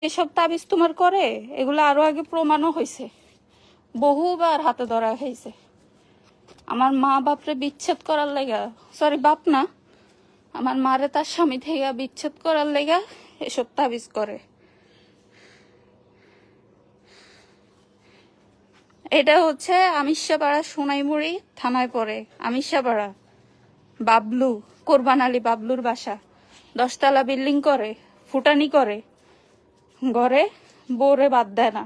এসব তাবিজ তোমার করে, এগুলো আরো আগে প্রমাণও হয়েছে, বহুবার হাতে ধরা হয়েছে। আমার মা বাপরে বিচ্ছেদ করার লেগা, সরি বাপ না, আমার মারে তার স্বামী থেকে বিচ্ছেদ করার লেগা এসব তাবিজ করে। এটা হচ্ছে আমিষাপাড়া সোনাইমুড়ি থানায় পড়ে, আমিষাপাড়া। বাবলু, কোরবান আলী বাবলুর বাসা। 10 তলা বিল্ডিং করে, ফুটানি করে, ঘরে বউরে বাদ দেয় না।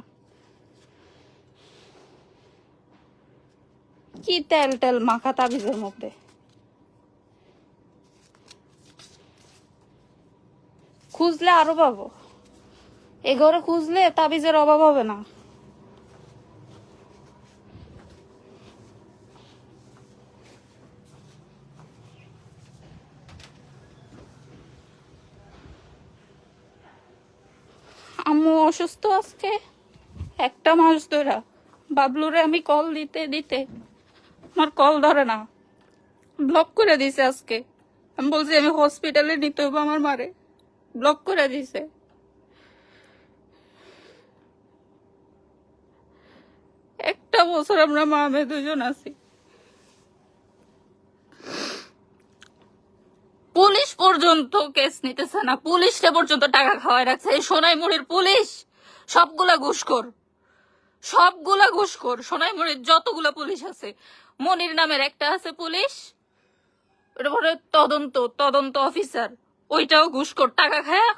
কি তেল টেল মাখা তাবিজের মধ্যে। খুঁজলে আরো পাবো, এ ঘরে খুঁজলে তাবিজের অভাব হবে না। আম্মু অসুস্থ আজকে 1 মাস ধরে। বাবলুরে আমি কল দিতে দিতে আমার কল ধরে না, ব্লক করে দিছে আজকে। আমি বলছি আমি হসপিটালে নিতে হইব আমার মারে, ব্লক করে দিছে। একটা বছর আমরা মা মেয়ে দুজন আছি। পুলিশ পর্যন্ত কেস নিতেছে না, পুলিশে পর্যন্ত টাকা খাওয়াই রাখছে। এই সোনাইমুড়ির পুলিশ সবগুলা ঘুষখোর, সবগুলা ঘুষখোর। সোনাইমুড়ির যতগুলা পুলিশ আছে, মনির নামের একটা আছে পুলিশ, তদন্ত অফিসার, ওইটাও ঘুষখোর। টাকা খায়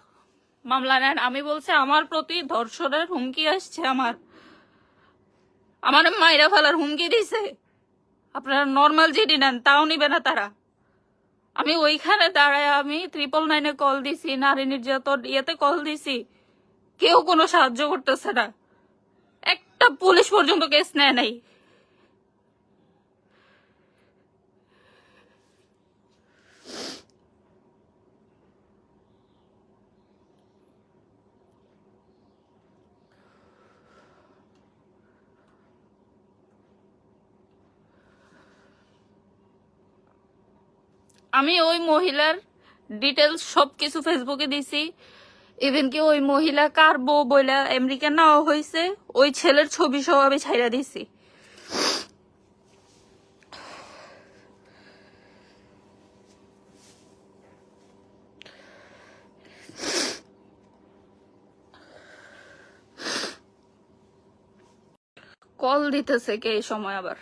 মামলা নেন। আমি বলছি আমার প্রতি ধর্ষণের হুমকি আসছে, আমার মাইরা ফেলার হুমকি দিছে। আপনারা নর্মাল জিডি নেন, তাও নিবে না তারা। আমি ওইখানে দাঁড়ায় আমি 999-এ কল দিছি, নারী নির্যাতন ইয়েতে কল দিছি, কেউ কোনো সাহায্য করতেছে না। একটা পুলিশ পর্যন্ত কেস নেয় নাই। আমি ওই মহিলার ডিটেলস সবকিছু ফেসবুকে দিছি। ইভেন কি ওই মহিলা কার বউ বইলা আমেরিকা নেওয়া হয়েছে, ওই ছেলের ছবি সহ আমি ছাইরা দিছি। কল দিতেছে কে এই সময় আবার?